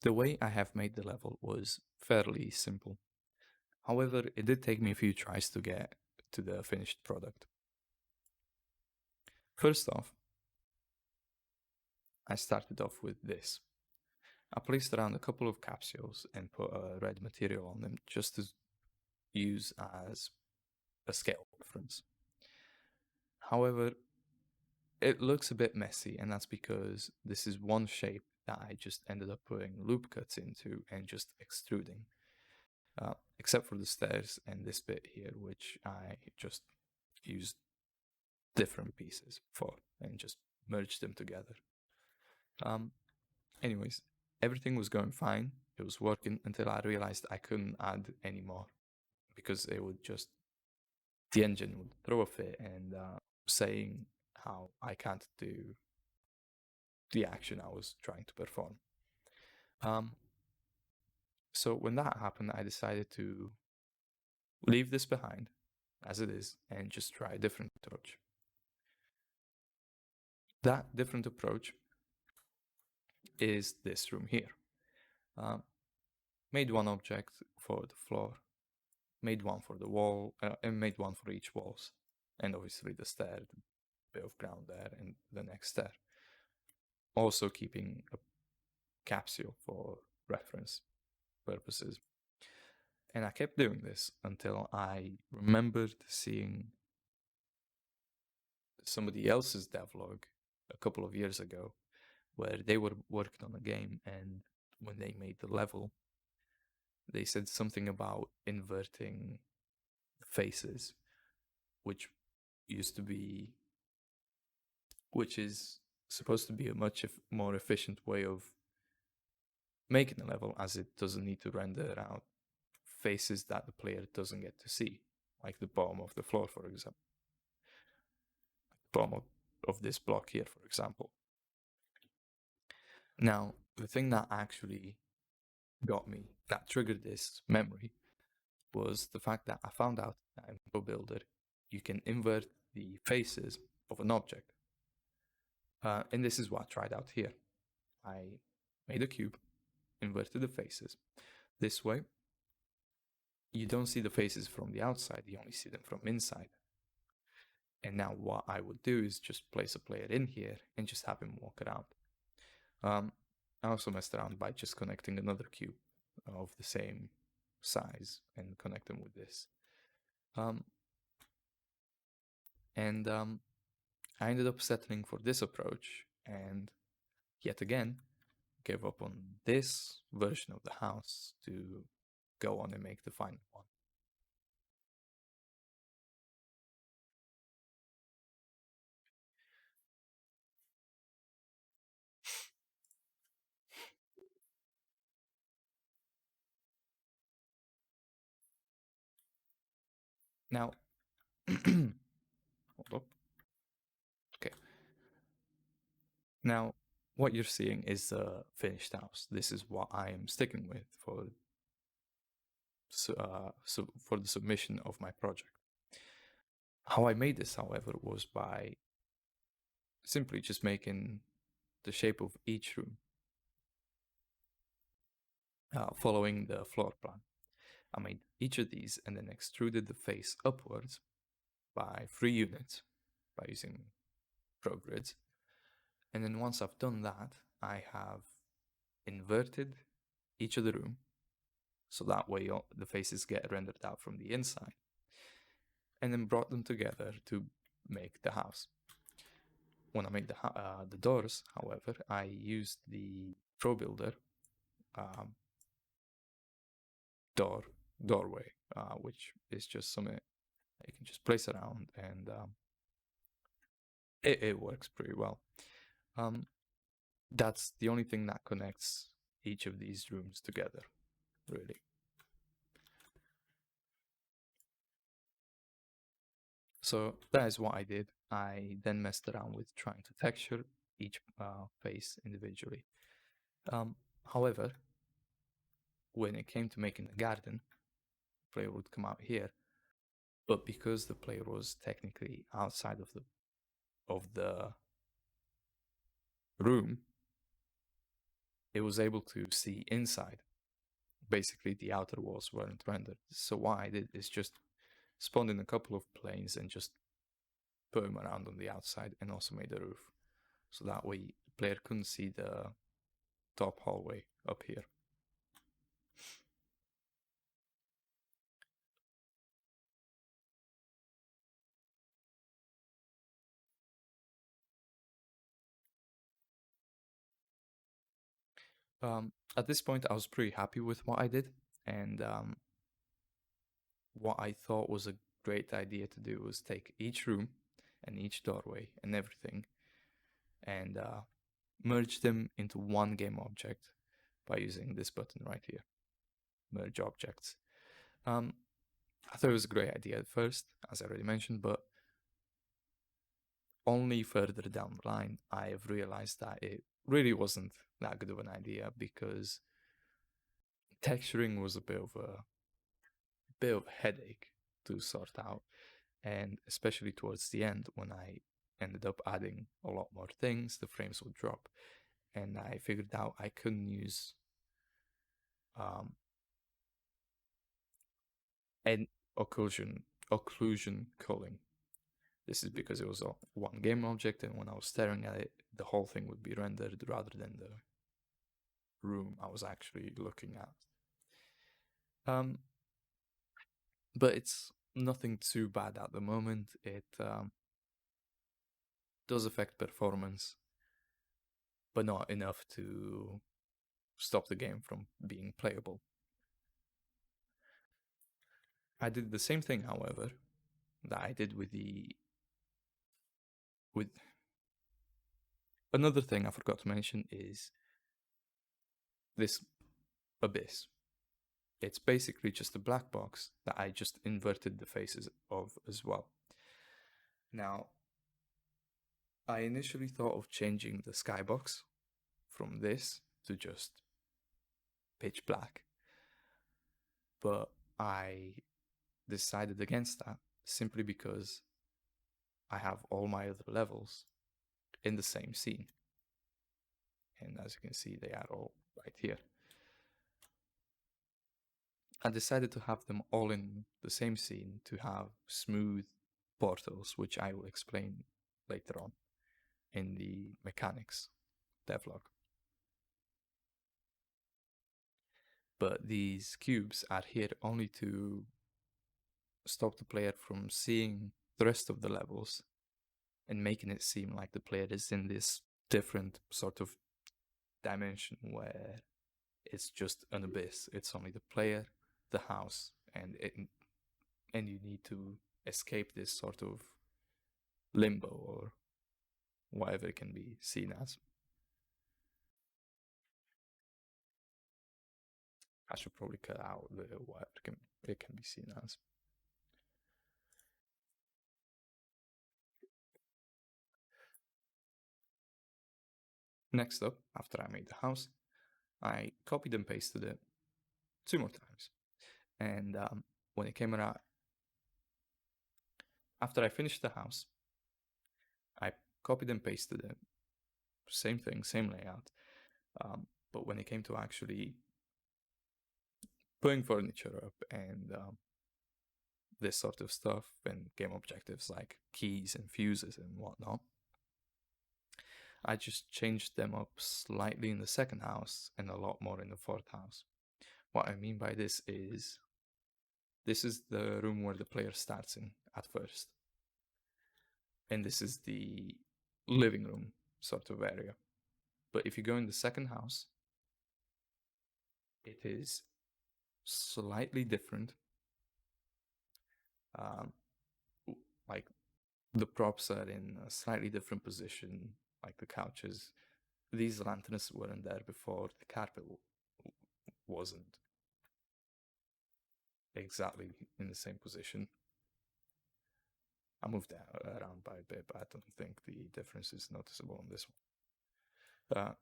The way I have made the level was fairly simple. However, it did take me a few tries to get to the finished product. First off, I started off with this. I placed around a couple of capsules and put a red material on them just to use as a scale reference. However, it looks a bit messy, and that's because this is one shape that I just ended up putting loop cuts into and just extruding. Except for the stairs and this bit here, which I just used different pieces for and just merged them together. Anyways, everything was going fine. It was working until I realized I couldn't add any more because it would just, the engine would throw a fit and saying how I can't do the action I was trying to perform. So when that happened, I decided to leave this behind as it is and just try a different approach. That different approach is this room here. Made one object for the floor, made one for the wall, and made one for each walls, and obviously the stair, the bit of ground there, and the next stair. Also keeping a capsule for reference purposes. And I kept doing this until I remembered seeing somebody else's devlog a couple of years ago where they were working on a game, and when they made the level, they said something about inverting faces, which is supposed to be a much more efficient way of making a level, as it doesn't need to render out faces that the player doesn't get to see, like the bottom of the floor, for example. Bottom of this block here, for example. Now, the thing that actually got me, that triggered this memory, was the fact that I found out that in Pro Builder, you can invert the faces of an object. And this is what I tried out here. I made a cube, inverted the faces. This way, you don't see the faces from the outside, you only see them from inside. And now what I would do is just place a player in here and just have him walk around. I also messed around by just connecting another cube of the same size and connect them with this. I ended up settling for this approach, and yet again gave up on this version of the house to go on and make the final one. Now, hold up. Okay. Now, what you're seeing is the finished house. This is what I am sticking with for for the submission of my project. How I made this, however, was by simply just making the shape of each room following the floor plan. I made each of these and then extruded the face upwards by 3 units by using ProGrids. And then once I've done that, I have inverted each of the room, so that way the faces get rendered out from the inside, and then brought them together to make the house. When I made the doors, however, I used the Pro Builder doorway, which is just something you can just place around, and it works pretty well. That's the only thing that connects each of these rooms together, really. So that is what I did. I then messed around with trying to texture each face individually. However, when it came to making the garden, the player would come out here, but because the player was technically outside of the room, it was able to see inside. Basically, the outer walls weren't rendered. So what I did is just spawned in a couple of planes and just put them around on the outside, and also made a roof. So that way the player couldn't see the top hallway up here. At this point, I was pretty happy with what I did, and what I thought was a great idea to do was take each room and each doorway and everything and merge them into one game object by using this button right here, merge objects. I thought it was a great idea at first, as I already mentioned, but only further down the line I have realized that it really wasn't that good of an idea, because texturing was a bit of a headache to sort out, and especially towards the end when I ended up adding a lot more things, the frames would drop, and I figured out I couldn't use um, an occlusion culling. This is because it was a one game object, and when I was staring at it, the whole thing would be rendered rather than the room I was actually looking at. But it's nothing too bad at the moment. It does affect performance, but not enough to stop the game from being playable. I did the same thing, however, that I did with another thing I forgot to mention is this abyss. It's basically just a black box that I just inverted the faces of as well. Now, I initially thought of changing the skybox from this to just pitch black, but I decided against that simply because I have all my other levels in the same scene. And as you can see, they are all right here. I decided to have them all in the same scene to have smooth portals, which I will explain later on in the mechanics devlog. But these cubes are here only to stop the player from seeing the rest of the levels and making it seem like the player is in this different sort of dimension where it's just an abyss. It's only the player, the house, and you need to escape this sort of limbo or whatever it can be seen as. I should probably cut out the whatever it can be seen as. Next up, after I made the house, I copied and pasted it 2 more times. And when it came around, after I finished the house, I copied and pasted it. Same thing, same layout. But when it came to actually putting furniture up and this sort of stuff and game objectives like keys and fuses and whatnot, I just changed them up slightly in the second house and a lot more in the fourth house. What I mean by this is the room where the player starts in at first. And this is the living room sort of area. But if you go in the second house, it is slightly different. Like the props are in a slightly different position, like the couches. These lanterns weren't there before. The carpet wasn't exactly in the same position. I moved that around by a bit, but I don't think the difference is noticeable on this one.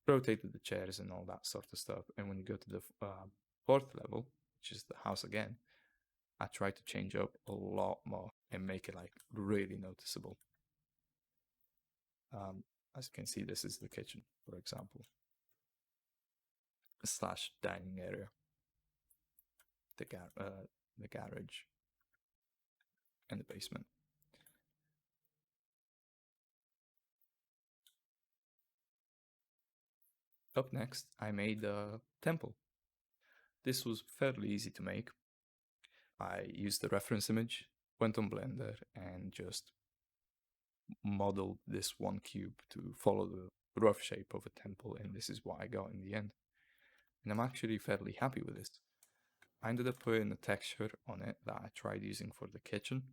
Rotated the chairs and all that sort of stuff. And when you go to the fourth level, which is the house again, I tried to change up a lot more and make it like really noticeable. As you can see, this is the kitchen, for example. slash dining area, the garage, and the basement. Up next, I made a temple. This was fairly easy to make. I used the reference image, went on Blender, and just modeled this one cube to follow the rough shape of a temple, and this is what I got in the end. And I'm actually fairly happy with this. I ended up putting a texture on it that I tried using for the kitchen,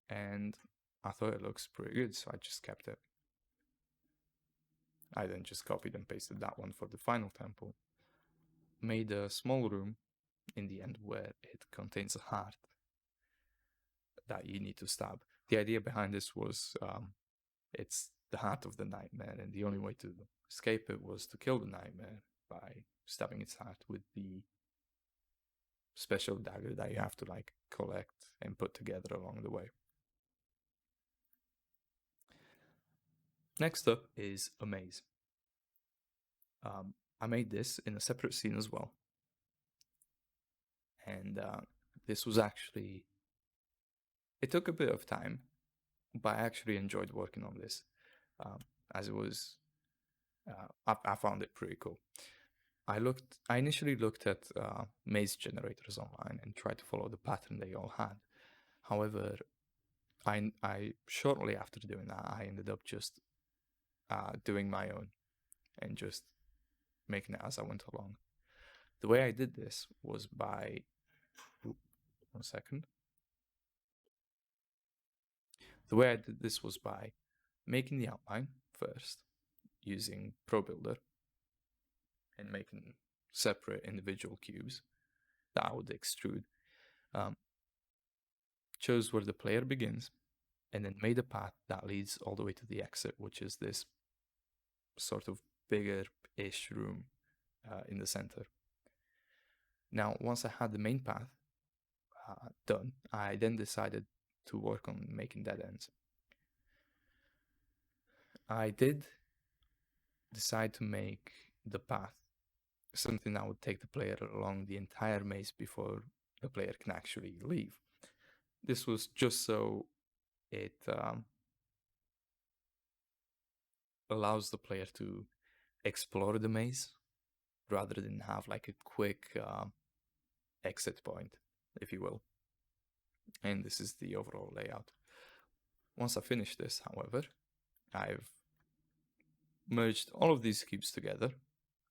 and I thought it looks pretty good, so I just kept it. I then just copied and pasted that one for the final temple. Made a small room in the end where it contains a heart that you need to stab. The idea behind this was it's the heart of the nightmare, and the only way to escape it was to kill the nightmare by stabbing its heart with the special dagger that you have to like collect and put together along the way. Next up is a maze. I made this in a separate scene as well, and this was actually, it took a bit of time, but I actually enjoyed working on this, as it was, I found it pretty cool. I initially looked at maze generators online and tried to follow the pattern they all had. However, I shortly after doing that, I ended up just doing my own and just making it as I went along. The way I did this was by, 1 second. The way I did this was by making the outline first using Pro Builder and making separate individual cubes that I would extrude. Chose where the player begins and then made a path that leads all the way to the exit, which is this sort of bigger-ish room in the center. Now, once I had the main path done, I then decided to work on making dead ends. I did decide to make the path something that would take the player along the entire maze before the player can actually leave. This was just so it allows the player to explore the maze rather than have like a quick exit point, if you will. And this is the overall layout. Once I finish this, however, I've merged all of these cubes together.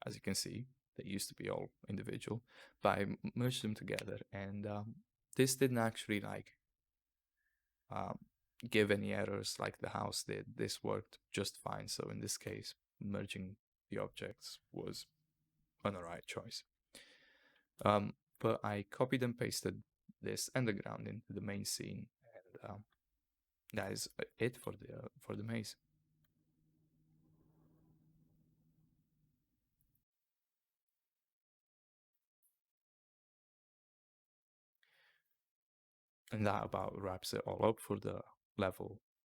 As you can see, they used to be all individual, but I merged them together, and this didn't actually like give any errors like the house did. This worked just fine. So in this case, merging the objects was an alright choice. But I copied and pasted this underground into the main scene, and that is it for the maze. And that about wraps it all up for the level